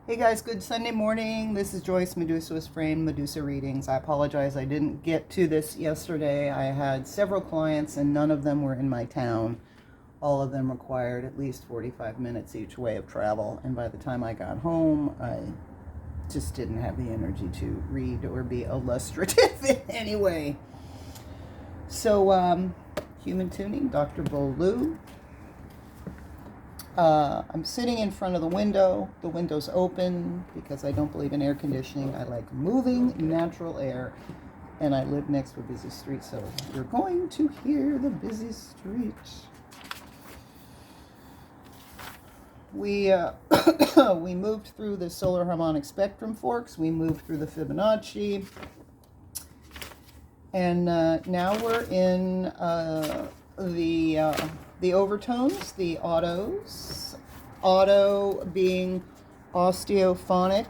Hey guys, good Sunday morning. This is Joyce, Medusa was framed, Medusa readings. I apologize I didn't get to this yesterday. I had several clients and none of them were in my town. All of them required at least 45 minutes each way of travel. And by the time I got home, I just didn't have the energy to read or be illustrative in any way. So, human tuning, Dr. Bolu. I'm sitting in front of the window. The window's open because I don't believe in air conditioning. I like moving natural air, and I live next to a busy street, so you're going to hear the busy street. We we moved through the solar harmonic spectrum forks. We moved through the Fibonacci, and now we're in the overtones, the Ottos. Ottto being osteophonic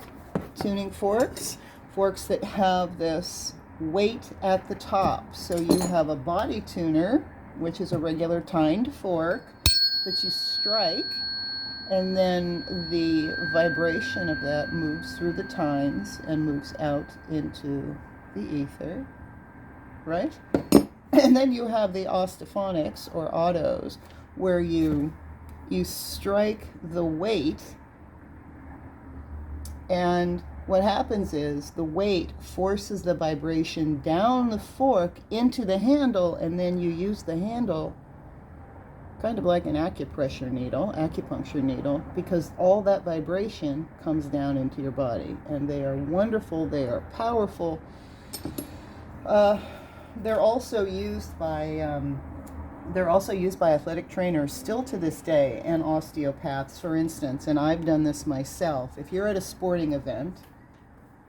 tuning forks, forks that have this weight at the top. So you have a body tuner, which is a regular tined fork that you strike, and then the vibration of that moves through the tines and moves out into the ether, right? And then you have the osteophonics or Ottos, where you strike the weight, and what happens is the weight forces the vibration down the fork into the handle, and then you use the handle kind of like an acupuncture needle, because all that vibration comes down into your body. And they are wonderful, they are powerful. They're also used by athletic trainers still to this day, and osteopaths, for instance. And I've done this myself. If you're at a sporting event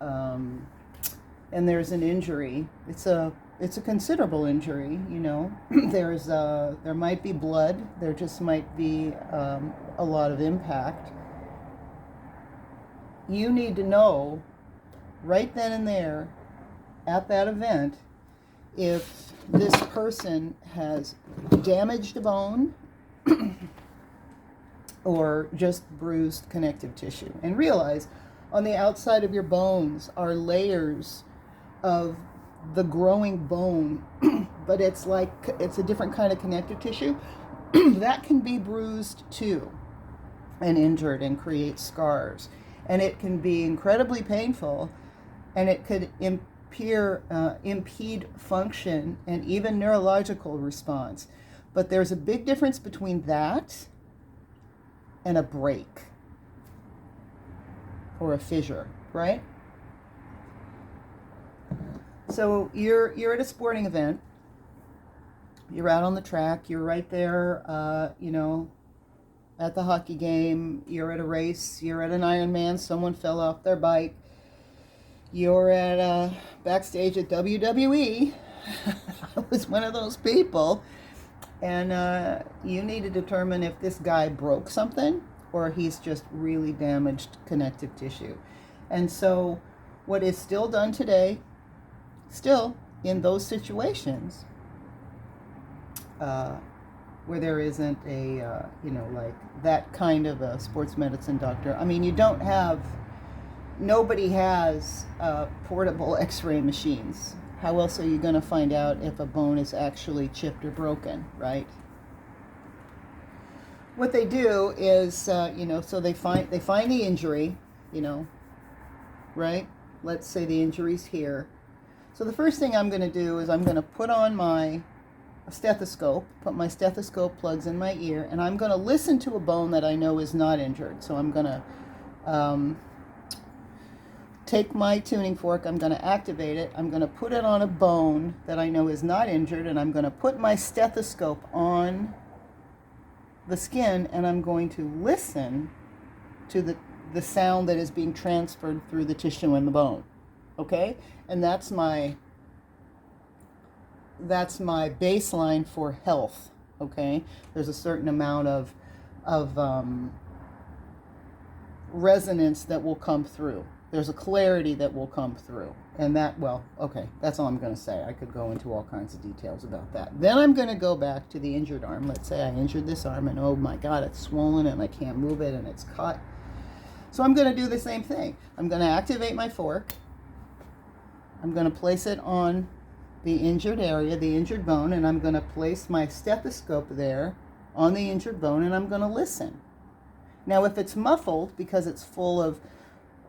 and there's an injury, it's a considerable injury. You know, there might be blood. There just might be a lot of impact. You need to know right then and there at that event if this person has damaged a bone or just bruised connective tissue. And realize on the outside of your bones are layers of the growing bone, but it's a different kind of connective tissue that can be bruised too and injured and create scars. And it can be incredibly painful, and it could impede function and even neurological response. But there's a big difference between that and a break or a fissure, right? So you're at a sporting event. You're out on the track. You're right there, at the hockey game. You're at a race. You're at an Ironman. Someone fell off their bike. You're at backstage at WWE. I was one of those people. And you need to determine if this guy broke something or he's just really damaged connective tissue. And so what is still done today, still in those situations where there isn't a, like that kind of a sports medicine doctor. I mean, nobody has portable x-ray machines. How else are you going to find out if a bone is actually chipped or broken, right? What they do is, so they find the injury, right? Let's say the injury's here. So the first thing I'm going to do is I'm going to put on my stethoscope, put my stethoscope plugs in my ear, and I'm going to listen to a bone that I know is not injured. So I'm going to take my tuning fork, I'm going to activate it, I'm going to put it on a bone that I know is not injured, and I'm going to put my stethoscope on the skin, and I'm going to listen to the sound that is being transferred through the tissue in the bone. Okay? And that's my baseline for health. Okay? There's a certain amount of resonance that will come through. There's a clarity that will come through. And that's all I'm going to say. I could go into all kinds of details about that. Then I'm going to go back to the injured arm. Let's say I injured this arm, and oh my God, it's swollen and I can't move it and it's cut. So I'm going to do the same thing. I'm going to activate my fork. I'm going to place it on the injured area, the injured bone, and I'm going to place my stethoscope there on the injured bone, and I'm going to listen. Now, if it's muffled because it's full of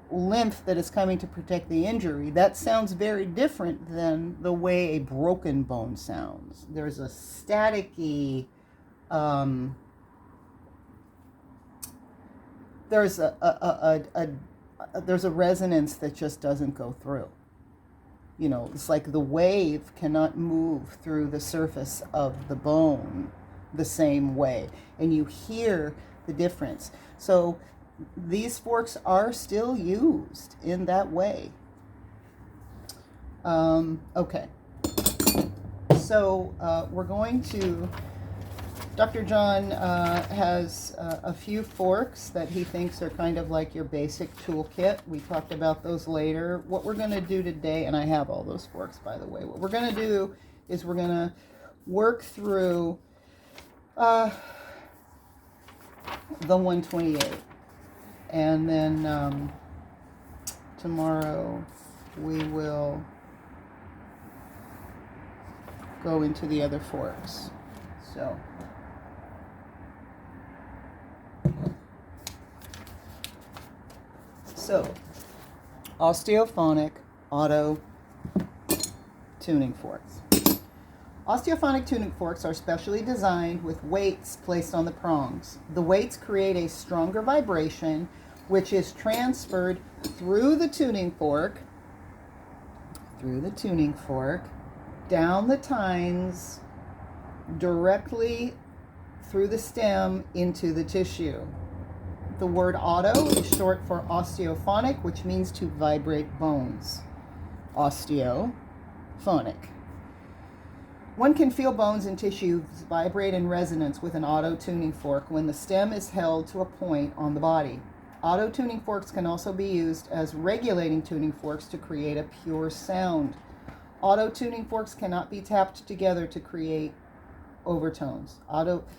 lymph that is coming to protect the injury, that sounds very different than the way a broken bone sounds. There's a staticky, there's a resonance that just doesn't go through. You know, it's like the wave cannot move through the surface of the bone the same way, and you hear the difference. So these forks are still used in that way. Okay. So we're going to, Dr. John has a few forks that he thinks are kind of like your basic toolkit. We talked about those later. What we're going to do today, and I have all those forks, by the way, what we're going to do is we're going to work through the 128. And then tomorrow we will go into the other forks. So, osteophonic Ottto tuning forks. Osteophonic tuning forks are specially designed with weights placed on the prongs. The weights create a stronger vibration, which is transferred through the tuning fork, down the tines, directly through the stem into the tissue. The word Ottto is short for osteophonic, which means to vibrate bones. Osteophonic. One can feel bones and tissues vibrate in resonance with an Ottto tuning fork when the stem is held to a point on the body. Ottto tuning forks can also be used as regulating tuning forks to create a pure sound. Ottto tuning forks cannot be tapped together to create overtones.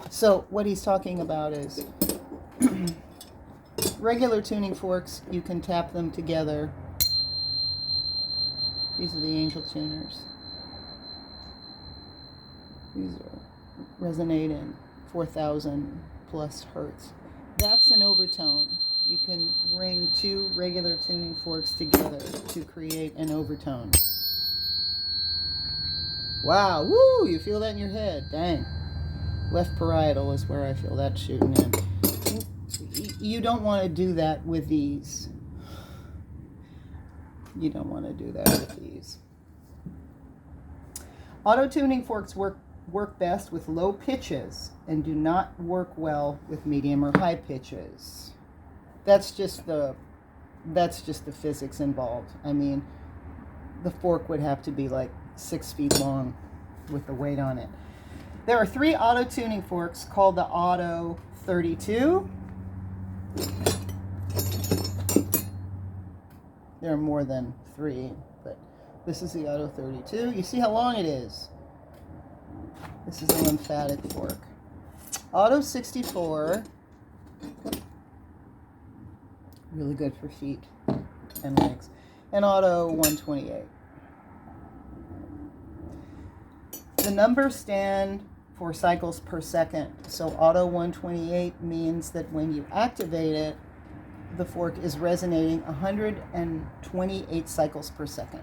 So what he's talking about is regular tuning forks, you can tap them together. These are the angel tuners. These are resonating 4,000 plus hertz. That's an overtone. You can ring two regular tuning forks together to create an overtone. Wow, woo, you feel that in your head. Dang. Left parietal is where I feel that shooting in. You don't want to do that with these. You don't want to do that with these. Ottto tuning forks work best with low pitches and do not work well with medium or high pitches. That's just the physics involved. I mean, the fork would have to be like 6 feet long with the weight on it. There are 3 Ottto tuning forks called the Ottto 32. There are more than 3, but this is the Ottto 32. You see how long it is? This is a lymphatic fork. Ottto 64, really good for feet and legs. And Ottto 128. The numbers stand for cycles per second. So Ottto 128 means that when you activate it, the fork is resonating 128 cycles per second.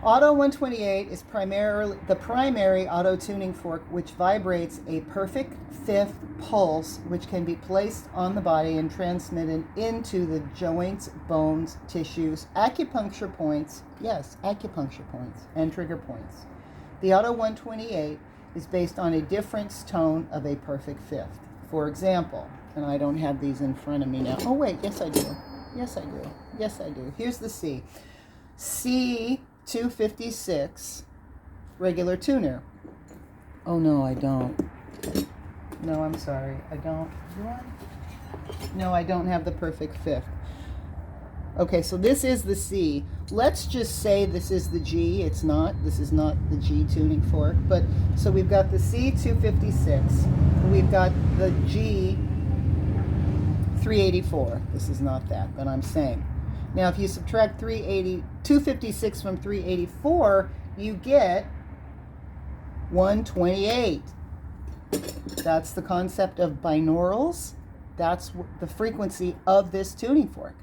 Ottto 128 is the primary Ottto tuning fork, which vibrates a perfect fifth pulse, which can be placed on the body and transmitted into the joints, bones, tissues, acupuncture points, yes, acupuncture points, and trigger points. The Ottto 128 is based on a difference tone of a perfect fifth. For example, and I don't have these in front of me now. Oh wait, yes I do. Yes I do. Yes I do. Here's the C. C 256 regular tuner. Oh no, I don't. No, I'm sorry. I don't. Do I? No, I don't have the perfect fifth. Okay, so this is the C. Let's just say this is the G. It's not. This is not the G tuning fork. But so we've got the C 256. We've got the G 384. This is not that, but I'm saying. Now, if you subtract 256 from 384, you get 128. That's the concept of binaurals. That's the frequency of this tuning fork.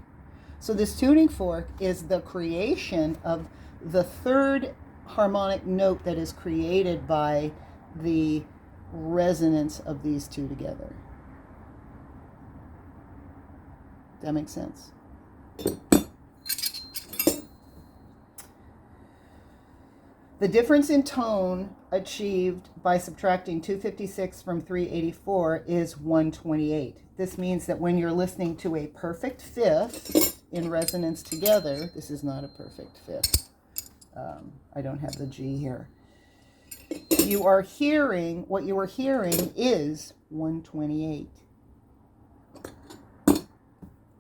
So this tuning fork is the creation of the third harmonic note that is created by the resonance of these two together. That makes sense? The difference in tone achieved by subtracting 256 from 384 is 128. This means that when you're listening to a perfect fifth in resonance together, this is not a perfect fifth. I don't have the G here. What you are hearing is 128.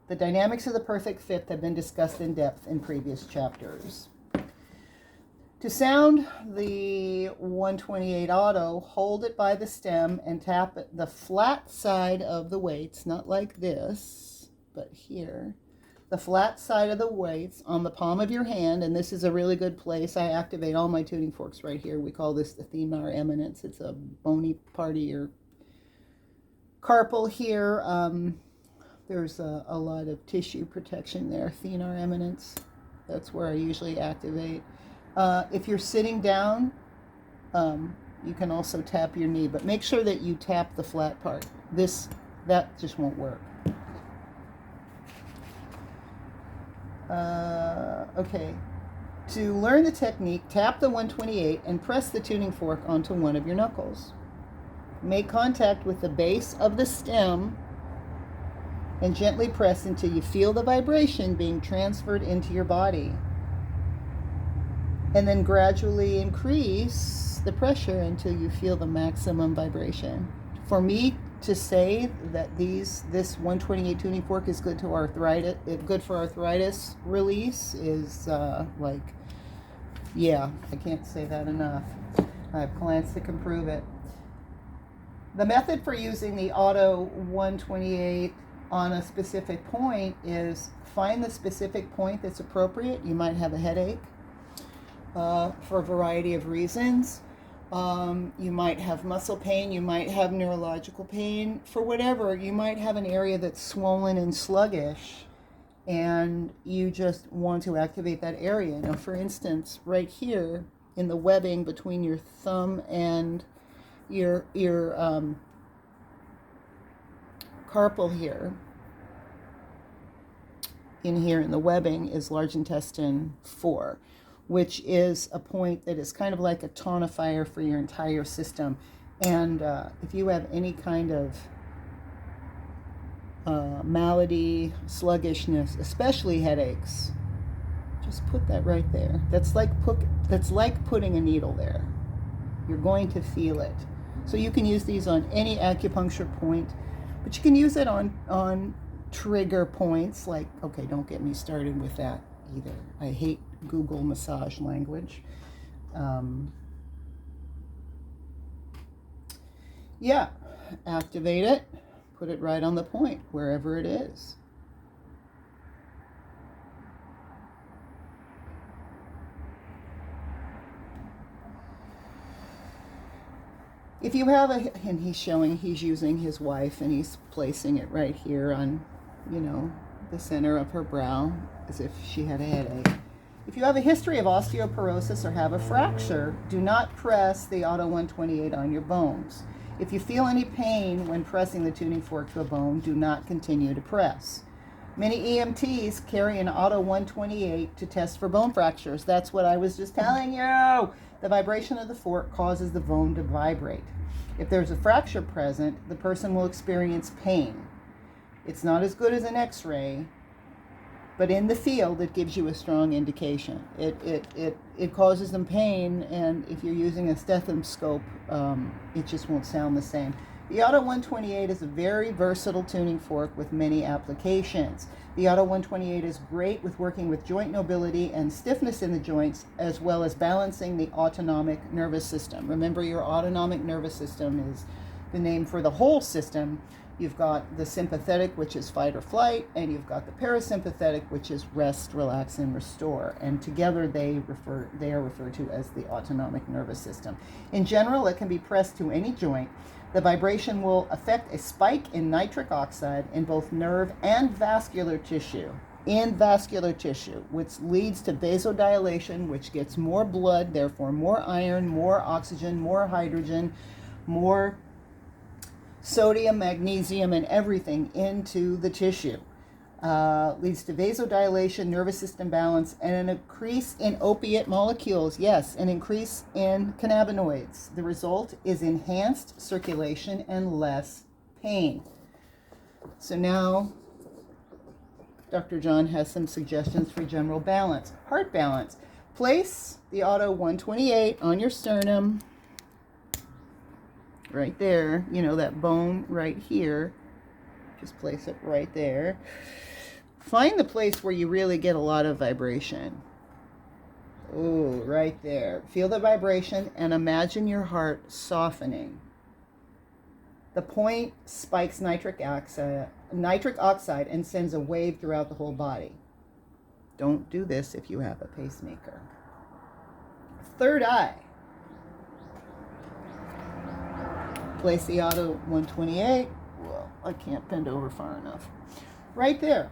The dynamics of the perfect fifth have been discussed in depth in previous chapters. To sound the 128 Ottto, hold it by the stem and tap the flat side of the weights, not like this, but here. The flat side of the weights on the palm of your hand, and this is a really good place. I activate all my tuning forks right here. We call this the thenar eminence. It's a bony part of your carpal here. There's a lot of tissue protection there, thenar eminence. That's where I usually activate. If you're sitting down, you can also tap your knee, but make sure that you tap the flat part. That just won't work. Okay. To learn the technique, tap the 128 and press the tuning fork onto one of your knuckles. Make contact with the base of the stem and gently press until you feel the vibration being transferred into your body. And then gradually increase the pressure until you feel the maximum vibration. For me to say that this 128 tuning fork is good for arthritis release is yeah, I can't say that enough. I have clients that can prove it. The method for using the Ottto 128 on a specific point is find the specific point that's appropriate. You might have a headache for a variety of reasons. You might have muscle pain, you might have neurological pain, for whatever. You might have an area that's swollen and sluggish, and you just want to activate that area. Now, for instance, right here in the webbing between your thumb and your carpal here, in the webbing is large intestine 4. Which is a point that is kind of like a tonifier for your entire system. And if you have any kind of malady, sluggishness, especially headaches, just put that right there. That's like putting a needle there. You're going to feel it. So you can use these on any acupuncture point, but you can use it on trigger points. Like, okay, don't get me started with that either. I hate Google massage language. Yeah, activate it, put it right on the point, wherever it is. If you have and he's using his wife and he's placing it right here on, the center of her brow as if she had a headache. If you have a history of osteoporosis or have a fracture, do not press the Ottto 128 on your bones. If you feel any pain when pressing the tuning fork to a bone, do not continue to press. Many EMTs carry an Ottto 128 to test for bone fractures. That's what I was just telling you. The vibration of the fork causes the bone to vibrate. If there's a fracture present, the person will experience pain. It's not as good as an X-ray, but in the field, it gives you a strong indication. It causes them pain, and if you're using a stethoscope, it just won't sound the same. The Ottto 128 is a very versatile tuning fork with many applications. The Ottto 128 is great with working with joint mobility and stiffness in the joints, as well as balancing the autonomic nervous system. Remember, your autonomic nervous system is the name for the whole system. You've got the sympathetic, which is fight or flight, and you've got the parasympathetic, which is rest, relax, and restore. And together they are referred to as the autonomic nervous system. In general, it can be pressed to any joint. The vibration will affect a spike in nitric oxide in both nerve and vascular tissue. Which leads to vasodilation, which gets more blood, therefore more iron, more oxygen, more hydrogen, more sodium, magnesium, and everything into the tissue. Leads to vasodilation, nervous system balance, and an increase in opiate molecules. Yes, an increase in cannabinoids. The result is enhanced circulation and less pain. So now Dr. John has some suggestions for general balance. Heart balance. Place the Ottto 128 on your sternum. Right there. You know, that bone right here. Just place it right there. Find the place where you really get a lot of vibration. Ooh, right there. Feel the vibration and imagine your heart softening. The point spikes nitric oxide and sends a wave throughout the whole body. Don't do this if you have a pacemaker. Third eye. Place the Ottto 128. Well, I can't bend over far enough. Right there.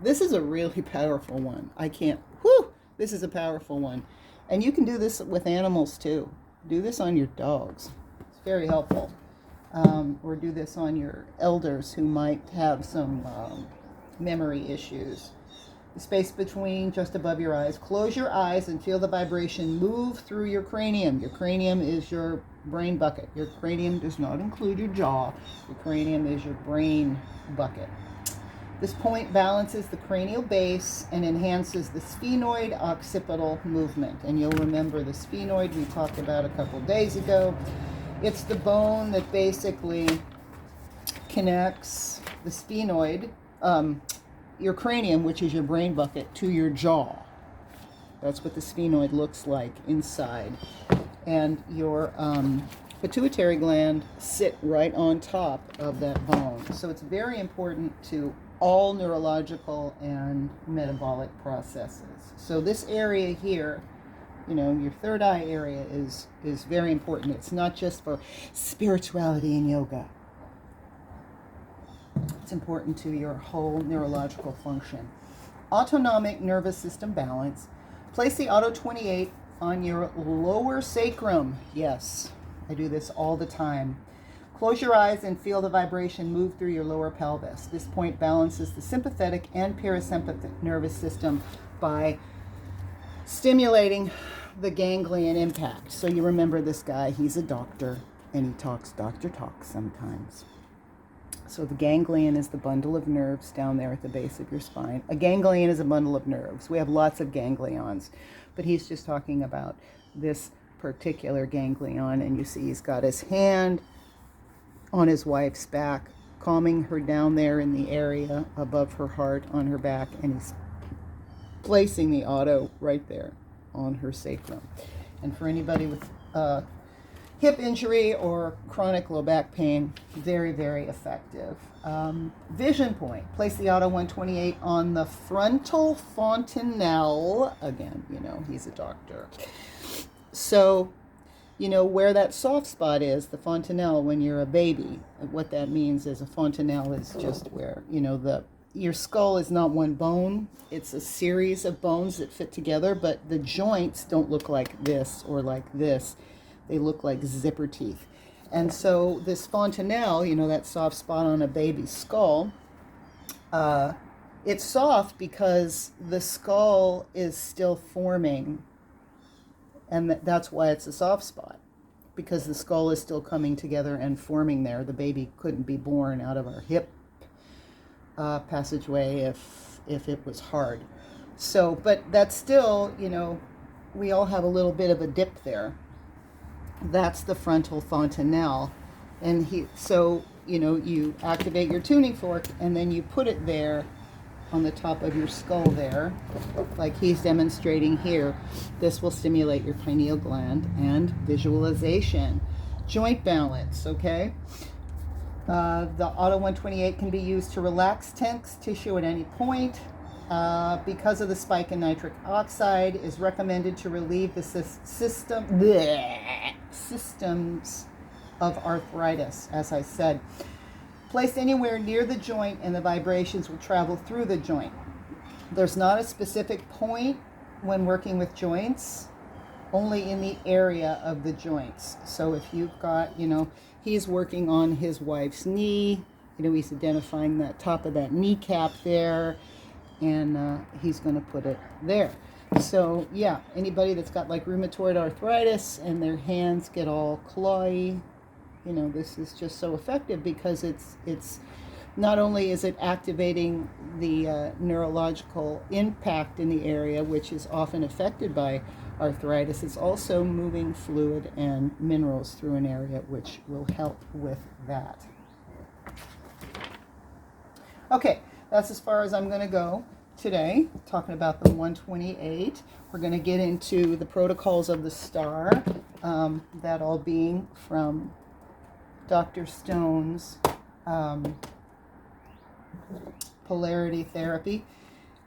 This is a really powerful one. This is a powerful one. And you can do this with animals too. Do this on your dogs. It's very helpful. Or do this on your elders who might have some memory issues. The space between, just above your eyes. Close your eyes and feel the vibration move through your cranium. Your cranium is your brain bucket. Your cranium does not include your jaw. Your cranium is your brain bucket. This point balances the cranial base and enhances the sphenoid occipital movement. And you'll remember the sphenoid we talked about a couple days ago. It's the bone that basically connects the sphenoid, your cranium, which is your brain bucket, to your jaw. That's what the sphenoid looks like inside. And your pituitary gland sit right on top of that bone. So it's very important to all neurological and metabolic processes. So this area here, you know, your third eye area is very important. It's not just for spirituality and yoga. It's important to your whole neurological function. Autonomic nervous system balance. Place the Ottto 28 on your lower sacrum. Yes, I do this all the time. Close your eyes and feel the vibration move through your lower pelvis. This point balances the sympathetic and parasympathetic nervous system by stimulating the ganglion impact. So you remember this guy, he's a doctor, and he talks doctor talk sometimes. So the ganglion is the bundle of nerves down there at the base of your spine. A ganglion is a bundle of nerves. We have lots of ganglions, but he's just talking about this particular ganglion, and you see he's got his hand on his wife's back, calming her down there in the area above her heart on her back, and he's placing the Ottto right there on her sacrum. And for anybody with hip injury or chronic low back pain, very, very effective. Vision point. Place the Ottto 128 on the frontal fontanelle. Again, you know, he's a doctor. So, you know, where that soft spot is, the fontanelle, when you're a baby, what that means is a fontanelle is just where, you know, your skull is not one bone. It's a series of bones that fit together, but the joints don't look like this or like this. They look like zipper teeth. And so this fontanelle, you know, that soft spot on a baby's skull, it's soft because the skull is still forming. And that's why it's a soft spot, because the skull is still coming together and forming there. The baby couldn't be born out of our hip passageway if it was hard. So, but that's still, you know, we all have a little bit of a dip there. That's the frontal fontanelle. And so, you know, you activate your tuning fork and then you put it there on the top of your skull there, like he's demonstrating here. This will stimulate your pineal gland and visualization. joint balance, okay? The Ottto 128 can be used to relax tense tissue at any point. Because of the spike in nitric oxide, is recommended to relieve the systems of arthritis, as I said. Placed anywhere near the joint and the vibrations will travel through the joint. There's not a specific point when working with joints, only in the area of the joints. So if you've got, he's working on his wife's knee, he's identifying that top of that kneecap there, and he's going to put it there. So yeah, anybody that's got like rheumatoid arthritis and their hands get all clawy, this is just so effective because it's not only is it activating the neurological impact in the area, which is often affected by arthritis, it's also moving fluid and minerals through an area, which will help with that. Okay, that's as far as I'm going to go today, talking about the 128. We're going to get into the protocols of the star, that all being from Dr. Stone's polarity therapy,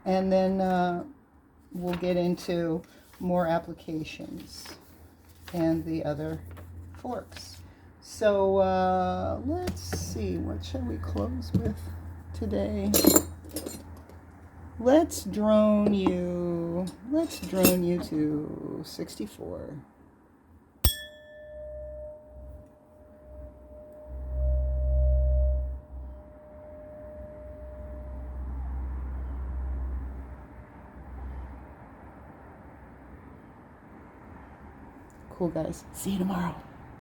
and then we'll get into more applications and the other forks. So let's see, what shall we close with today? Let's drone you to 64. Cool, guys. See you tomorrow.